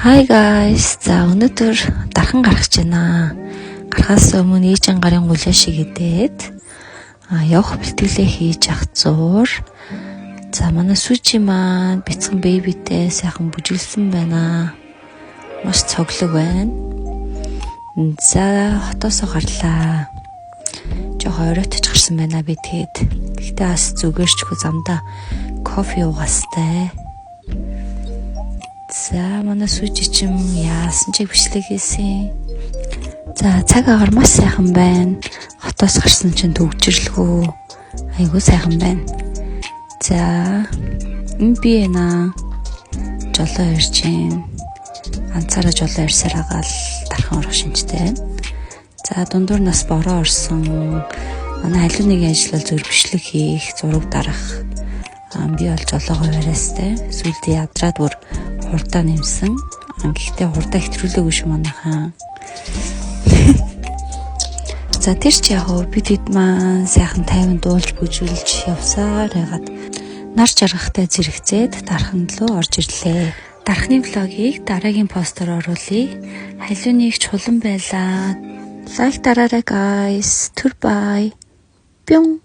Hi guys. За өнөөдөр дархан гаргаж байна. Гарахаас өмнө ээжийн гарын гулаа шиг идээд явах бэлтгэлээ хийж ах зуур. За манай Сүжи маань бяцхан бэбитэй сайхан бүжиглсэн байна. Маш цоглог байна. За хотоосоо гарлаа. Жохо оройтож гарсан байна би тэгэд. Гэхдээ бас зүгээрчгүй замдаа кофе уугаастай. За манай Сүжи ч юм яасан ч бичлэг хийсэн. За цаг агаар маш сайхан байна. Хотоос гарсан чинь төгжрлгүй. Айгуу сайхан байна. За би эна жолоо ирж юм. Анцаараа жолоо ирсээр агаал дархан орох шинжтэй. За дундуур нас бороо орсон. Манай халуун нэг ажиллал зөв бичлэг хийх, зураг дарах. Би бол жолоогоо яриастай. Сүлд ядраад бүр хурдаа нэмсэн. Гэхдээ хурдаа хэтрүүлээгүй шүү манайхаа. За тэр ч яг бид хэд маань сайхан тайван дуулж бүжүүлж явсаар байгаад нар жаргахтай зэрэгцээд дархан руу орж ирлээ. Дархны влогийг дараагийн постоор оруулъя. Халуун нэг чулан байлаа. Лайк дараарай guys. Түр бай. Пён.